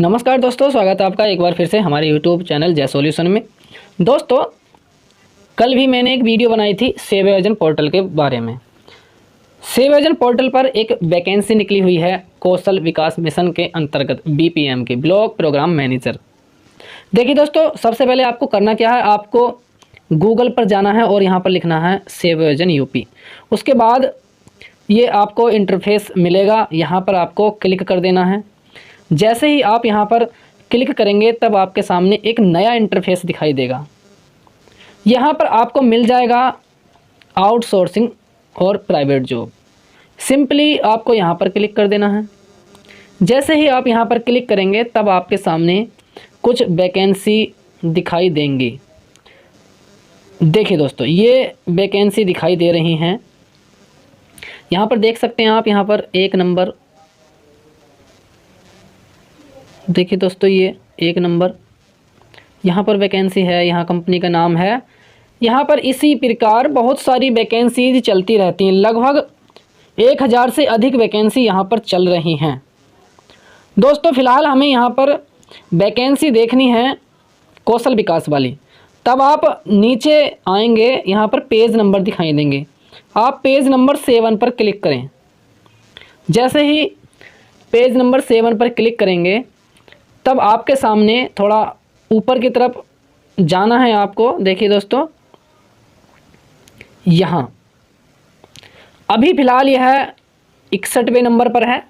नमस्कार दोस्तों, स्वागत है आपका एक बार फिर से हमारे YouTube चैनल जय सॉल्यूशन में। दोस्तों, कल भी मैंने एक वीडियो बनाई थी सेव योजन पोर्टल के बारे में। सेव योजन पोर्टल पर एक वैकेंसी निकली हुई है कौशल विकास मिशन के अंतर्गत BPM की ब्लॉक प्रोग्राम मैनेजर। देखिए दोस्तों, सबसे पहले आपको करना क्या है, आपको गूगल पर जाना है और यहाँ पर लिखना है सेव योजन UP। उसके बाद ये आपको इंटरफेस मिलेगा, यहाँ पर आपको क्लिक कर देना है। जैसे ही आप यहाँ पर क्लिक करेंगे तब आपके सामने एक नया इंटरफेस दिखाई देगा। यहाँ पर आपको मिल जाएगा आउटसोर्सिंग और प्राइवेट जॉब। सिंपली आपको यहाँ पर क्लिक कर देना है। जैसे ही आप यहाँ पर क्लिक करेंगे तब आपके सामने कुछ वैकेंसी दिखाई देंगी। देखिए दोस्तों, ये वैकेंसी दिखाई दे रही हैं। यहाँ पर देख सकते हैं आप, यहाँ पर 1 नंबर, देखिए दोस्तों ये 1 नंबर यहाँ पर वैकेंसी है, यहाँ कंपनी का नाम है। यहाँ पर इसी प्रकार बहुत सारी वैकेंसीज चलती रहती हैं, लगभग 1000 से अधिक वैकेंसी यहाँ पर चल रही हैं। दोस्तों फ़िलहाल हमें यहाँ पर वैकेंसी देखनी है कौशल विकास वाली। तब आप नीचे आएंगे, यहाँ पर पेज नंबर दिखाई देंगे, आप पेज नंबर 7 पर क्लिक करें। जैसे ही पेज नंबर 7 पर क्लिक करेंगे तब आपके सामने थोड़ा ऊपर की तरफ जाना है आपको। देखिए दोस्तों, यहाँ अभी फ़िलहाल यह 61वें नंबर पर है।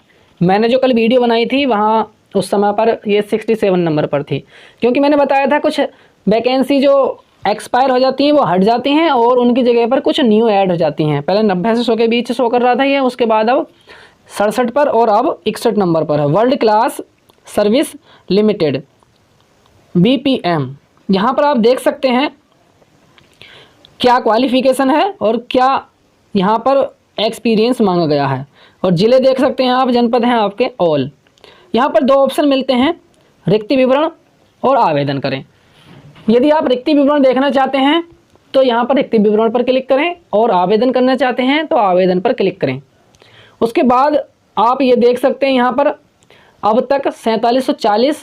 मैंने जो कल वीडियो बनाई थी वहाँ उस समय पर ये 67 नंबर पर थी, क्योंकि मैंने बताया था कुछ वैकेंसी जो एक्सपायर हो जाती हैं वो हट जाती हैं और उनकी जगह पर कुछ न्यू ऐड हो जाती हैं। पहले 90 से 100 के बीच शो कर रहा था ये, उसके बाद अब 67 पर और अब 61 नंबर पर है। World class service limited BPM। यहाँ पर आप देख सकते हैं क्या क्वालिफ़िकेशन है और क्या यहाँ पर एक्सपीरियंस मांगा गया है, और ज़िले देख सकते हैं आप, जनपद हैं आपके ऑल। यहाँ पर 2 ऑप्शन मिलते हैं, रिक्ति विवरण और आवेदन करें। यदि आप रिक्ति विवरण देखना चाहते हैं तो यहाँ पर रिक्ति विवरण पर क्लिक करें, और आवेदन करना चाहते हैं तो आवेदन पर क्लिक करें। उसके बाद आप ये देख सकते हैं यहाँ पर अब तक 4740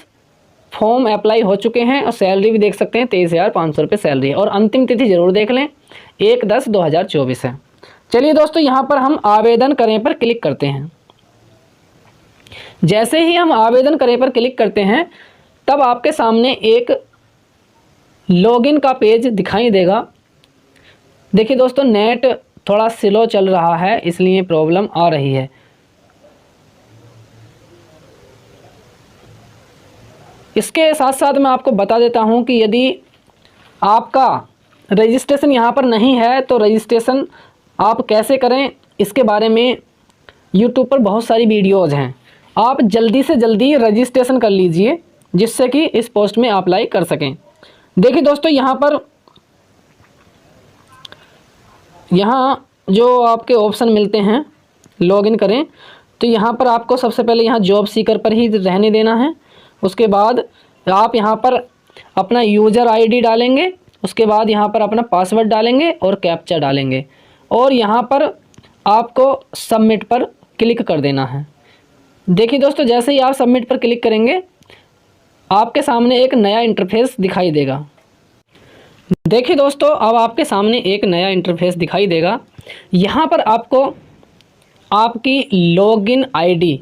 फॉर्म अप्लाई हो चुके हैं, और सैलरी भी देख सकते हैं 23,500 रुपये सैलरी है, और अंतिम तिथि ज़रूर देख लें 1/10/2024 है। चलिए दोस्तों, यहाँ पर हम आवेदन करें पर क्लिक करते हैं। जैसे ही हम आवेदन करें पर क्लिक करते हैं तब आपके सामने एक लॉगिन का पेज दिखाई देगा। देखिए दोस्तों, नेट थोड़ा स्लो चल रहा है इसलिए प्रॉब्लम आ रही है। इसके साथ साथ मैं आपको बता देता हूं कि यदि आपका रजिस्ट्रेशन यहाँ पर नहीं है तो रजिस्ट्रेशन आप कैसे करें, इसके बारे में YouTube पर बहुत सारी वीडियोज़ हैं। आप जल्दी से जल्दी रजिस्ट्रेशन कर लीजिए जिससे कि इस पोस्ट में अप्लाई कर सकें। देखिए दोस्तों, यहाँ जो आपके ऑप्शन मिलते हैं लॉगिन करें, तो यहाँ पर आपको सबसे पहले यहाँ जॉब सीकर पर ही रहने देना है। उसके बाद आप यहाँ पर अपना यूज़र ID डालेंगे, उसके बाद यहाँ पर अपना पासवर्ड डालेंगे और कैप्चा डालेंगे, और यहाँ पर आपको सबमिट पर क्लिक कर देना है। देखिए दोस्तों, जैसे ही आप सबमिट पर क्लिक करेंगे आपके सामने एक नया इंटरफेस दिखाई देगा। देखिए दोस्तों, अब आपके सामने एक नया इंटरफेस दिखाई देगा। यहाँ पर आपको आपकी लॉगिन ID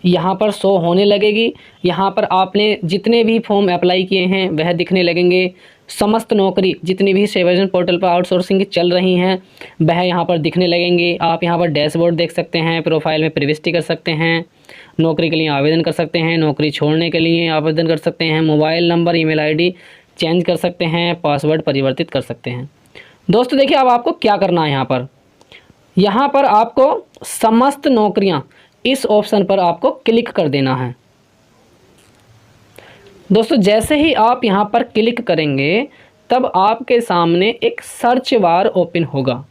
यहाँ पर शो होने लगेगी। यहाँ पर आपने जितने भी फॉर्म अप्लाई किए हैं वह दिखने लगेंगे। समस्त नौकरी जितनी भी सेव योजन पोर्टल पर आउटसोर्सिंग की चल रही हैं वह यहाँ पर दिखने लगेंगे। आप यहाँ पर डैशबोर्ड देख सकते हैं, प्रोफाइल में प्रविष्टि कर सकते हैं, नौकरी के लिए आवेदन कर सकते हैं, नौकरी छोड़ने के लिए आवेदन कर सकते हैं, mobile number, email ID change कर सकते हैं, पासवर्ड परिवर्तित कर सकते हैं। दोस्तों देखिए, अब आपको क्या करना है, यहाँ पर आपको समस्त नौकरियाँ, इस ऑप्शन पर आपको क्लिक कर देना है। दोस्तों जैसे ही आप यहाँ पर क्लिक करेंगे तब आपके सामने एक सर्च बार ओपन होगा।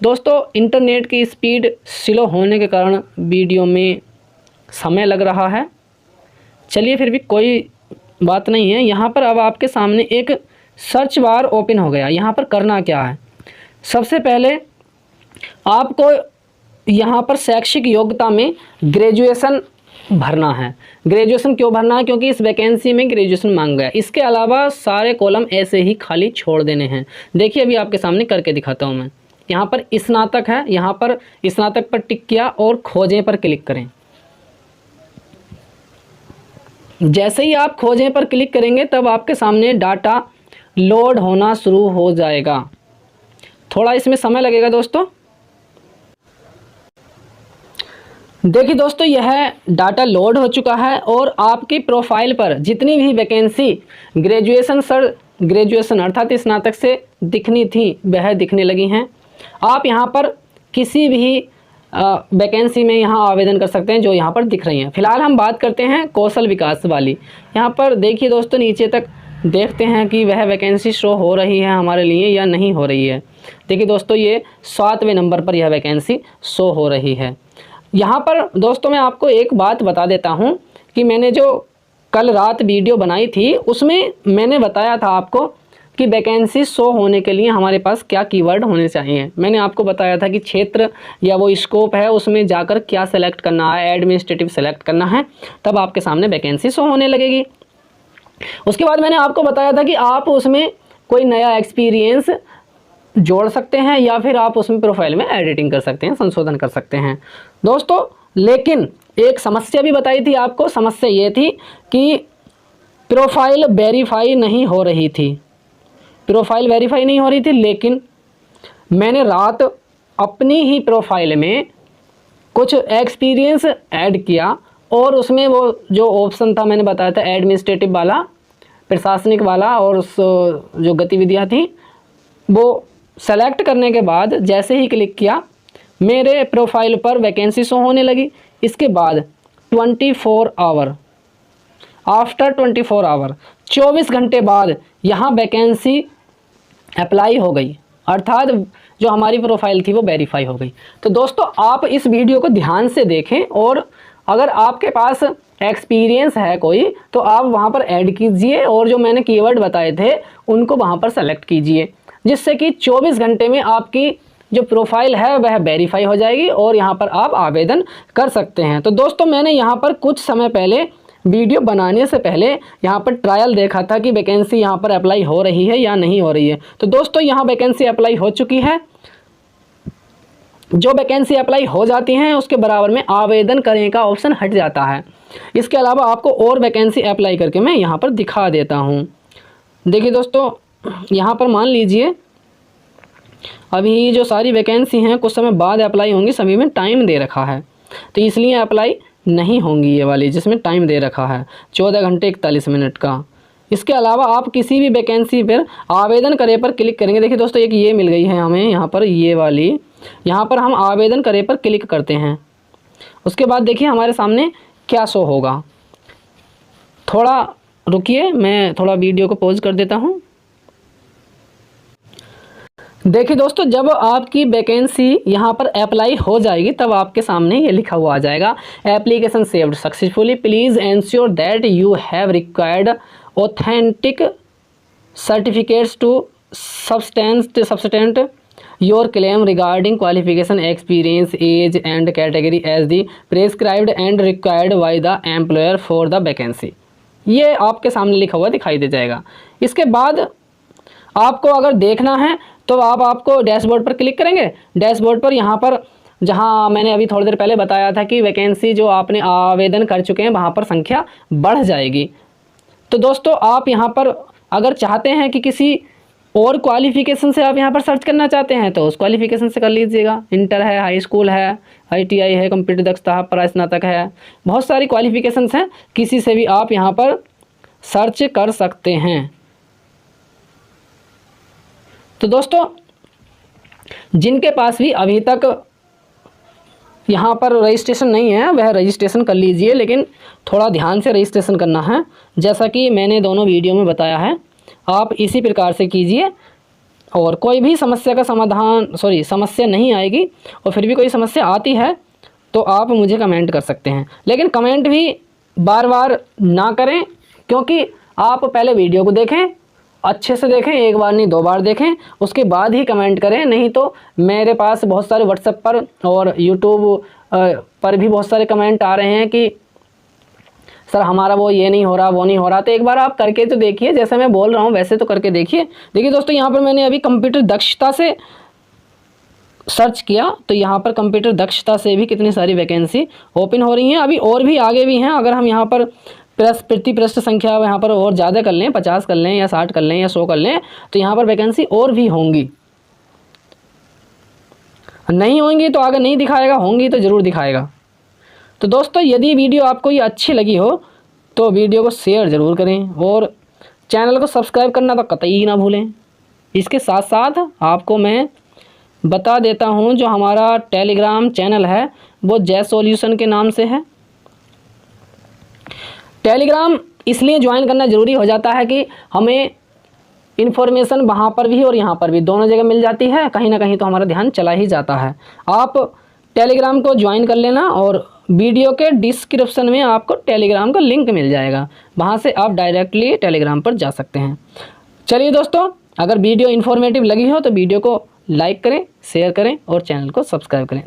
दोस्तों इंटरनेट की स्पीड स्लो होने के कारण वीडियो में समय लग रहा है, चलिए फिर भी कोई बात नहीं है। यहाँ पर अब आपके सामने एक सर्च बार ओपन हो गया। यहाँ पर करना क्या है, सबसे पहले आपको यहाँ पर शैक्षिक योग्यता में ग्रेजुएशन भरना है। ग्रेजुएशन क्यों भरना है? क्योंकि इस वैकेंसी में ग्रेजुएशन मांगा है। इसके अलावा सारे कॉलम ऐसे ही खाली छोड़ देने हैं। देखिए अभी आपके सामने करके दिखाता हूँ मैं। यहाँ पर स्नातक है, यहाँ पर स्नातक पर टिक किया और खोजें पर क्लिक करें। जैसे ही आप खोजें पर क्लिक करेंगे तब आपके सामने डाटा लोड होना शुरू हो जाएगा। थोड़ा इसमें समय लगेगा दोस्तों। देखिए दोस्तों, यह डाटा लोड हो चुका है और आपकी प्रोफाइल पर जितनी भी वैकेंसी ग्रेजुएशन अर्थात स्नातक से दिखनी थी वह दिखने लगी हैं। आप यहाँ पर किसी भी वैकेंसी में यहाँ आवेदन कर सकते हैं जो यहाँ पर दिख रही हैं। फिलहाल हम बात करते हैं कौशल विकास वाली। यहाँ पर देखिए दोस्तों, नीचे तक देखते हैं कि वह वैकेंसी शो हो रही है हमारे लिए या नहीं हो रही है। देखिए दोस्तों, ये 7वें नंबर पर यह वैकेंसी शो हो रही है। यहाँ पर दोस्तों मैं आपको एक बात बता देता हूँ कि मैंने जो कल रात वीडियो बनाई थी उसमें मैंने बताया था आपको कि वैकेंसी शो होने के लिए हमारे पास क्या कीवर्ड होने चाहिए। मैंने आपको बताया था कि क्षेत्र या वो स्कोप है उसमें जाकर क्या सेलेक्ट करना है, एडमिनिस्ट्रेटिव सेलेक्ट करना है, तब आपके सामने वैकेंसी शो होने लगेगी। उसके बाद मैंने आपको बताया था कि आप उसमें कोई नया एक्सपीरियंस जोड़ सकते हैं या फिर आप उसमें प्रोफाइल में एडिटिंग कर सकते हैं, संशोधन कर सकते हैं दोस्तों। लेकिन एक समस्या भी बताई थी आपको। समस्या ये थी कि प्रोफाइल वेरीफाई नहीं हो रही थी। लेकिन मैंने रात अपनी ही प्रोफाइल में कुछ एक्सपीरियंस ऐड किया और उसमें वो जो ऑप्शन था मैंने बताया था एडमिनिस्ट्रेटिव वाला, प्रशासनिक वाला, और उस जो गतिविधियाँ थी वो सेलेक्ट करने के बाद जैसे ही क्लिक किया मेरे प्रोफाइल पर वैकेंसी शो होने लगी। इसके बाद 24 आवर, आफ्टर 24 आवर 24 घंटे बाद यहाँ वैकेंसी अप्लाई हो गई, अर्थात जो हमारी प्रोफाइल थी वो वेरीफाई हो गई। तो दोस्तों आप इस वीडियो को ध्यान से देखें और अगर आपके पास एक्सपीरियंस है कोई तो आप वहाँ पर ऐड कीजिए और जो मैंने कीवर्ड बताए थे उनको वहाँ पर सेलेक्ट कीजिए, जिससे कि 24 घंटे में आपकी जो प्रोफाइल है वह वेरीफाई हो जाएगी और यहाँ पर आप आवेदन कर सकते हैं। तो दोस्तों मैंने यहाँ पर कुछ समय पहले वीडियो बनाने से पहले यहाँ पर ट्रायल देखा था कि वैकेंसी यहाँ पर अप्लाई हो रही है या नहीं हो रही है। तो दोस्तों यहाँ वैकेंसी अप्लाई हो चुकी है। जो वैकेंसी अप्लाई हो जाती हैं उसके बराबर में आवेदन करने का ऑप्शन हट जाता है। इसके अलावा आपको और वैकेंसी अप्लाई करके मैं यहाँ पर दिखा देता हूँ। देखिए दोस्तों, यहाँ पर मान लीजिए अभी जो सारी वैकेंसी हैं कुछ समय बाद अप्लाई होंगी, सभी में टाइम दे रखा है तो इसलिए अप्लाई नहीं होंगी ये वाली जिसमें टाइम दे रखा है 14 घंटे 41 मिनट का। इसके अलावा आप किसी भी वैकेंसी पर आवेदन करे पर क्लिक करेंगे। देखिए दोस्तों, एक ये मिल गई है हमें यहाँ पर, ये वाली, यहाँ पर हम आवेदन करे पर क्लिक करते हैं। उसके बाद देखिए हमारे सामने क्या शो होगा। थोड़ा रुकिए, मैं थोड़ा वीडियो को पॉज कर देता हूँ। देखिए दोस्तों, जब आपकी वैकेंसी यहाँ पर अप्लाई हो जाएगी तब आपके सामने ये लिखा हुआ आ जाएगा, application saved successfully, please ensure that you have required authentic certificates to substantiate your claim regarding qualification, experience, age and category as the prescribed and required by the employer for the vacancy. ये आपके सामने लिखा हुआ दिखाई दे जाएगा। इसके बाद आपको अगर देखना है तो आपको डैशबोर्ड पर क्लिक करेंगे। डैशबोर्ड पर यहाँ पर जहाँ मैंने अभी थोड़ी देर पहले बताया था कि वैकेंसी जो आपने आवेदन कर चुके हैं वहाँ पर संख्या बढ़ जाएगी। तो दोस्तों आप यहाँ पर अगर चाहते हैं कि किसी और क्वालिफ़िकेशन से आप यहाँ पर सर्च करना चाहते हैं तो उस क्वालिफ़िकेशन से कर लीजिएगा। इंटर है, हाई स्कूल है, ITI है, कंप्यूटर दक्षता है, परास्नातक है, बहुत सारी क्वालिफ़िकेशंस हैं, किसी से भी आप यहाँ पर सर्च कर सकते हैं। तो दोस्तों जिनके पास भी अभी तक यहाँ पर रजिस्ट्रेशन नहीं है वह रजिस्ट्रेशन कर लीजिए, लेकिन थोड़ा ध्यान से रजिस्ट्रेशन करना है। जैसा कि मैंने दोनों वीडियो में बताया है आप इसी प्रकार से कीजिए और कोई भी समस्या का समस्या नहीं आएगी और फिर भी कोई समस्या आती है तो आप मुझे कमेंट कर सकते हैं। लेकिन कमेंट भी बार बार ना करें, क्योंकि आप पहले वीडियो को देखें, अच्छे से देखें, एक बार नहीं 2 बार देखें, उसके बाद ही कमेंट करें। नहीं तो मेरे पास बहुत सारे व्हाट्सएप पर और यूट्यूब पर भी बहुत सारे कमेंट आ रहे हैं कि सर हमारा वो ये नहीं हो रहा, वो नहीं हो रहा, तो एक बार आप करके तो देखिए, जैसे मैं बोल रहा हूँ वैसे तो करके देखिए। देखिए दोस्तों, यहाँ पर मैंने अभी कंप्यूटर दक्षता से सर्च किया तो यहाँ पर कंप्यूटर दक्षता से भी कितनी सारी वैकेंसी ओपन हो रही हैं। अभी और भी आगे भी हैं। अगर हम यहाँ पर प्रति पृष्ठ संख्या यहाँ पर और ज़्यादा कर लें, 50 कर लें या 60 कर लें या 100 कर लें, तो यहाँ पर वैकेंसी और भी होंगी। नहीं होंगी तो आगे नहीं दिखाएगा, होंगी तो ज़रूर दिखाएगा। तो दोस्तों, यदि वीडियो आपको ये अच्छी लगी हो तो वीडियो को शेयर ज़रूर करें और चैनल को सब्सक्राइब करना तो कतई ना भूलें। इसके साथ साथ आपको मैं बता देता हूँ, जो हमारा टेलीग्राम चैनल है वो जय सॉल्यूशन के नाम से है। टेलीग्राम इसलिए ज्वाइन करना ज़रूरी हो जाता है कि हमें इन्फॉर्मेशन वहाँ पर भी और यहाँ पर भी दोनों जगह मिल जाती है, कहीं ना कहीं तो हमारा ध्यान चला ही जाता है। आप टेलीग्राम को ज्वाइन कर लेना और वीडियो के डिस्क्रिप्शन में आपको टेलीग्राम का लिंक मिल जाएगा, वहाँ से आप डायरेक्टली टेलीग्राम पर जा सकते हैं। चलिए दोस्तों, अगर वीडियो इन्फॉर्मेटिव लगी हो तो वीडियो को लाइक करें, शेयर करें और चैनल को सब्सक्राइब करें।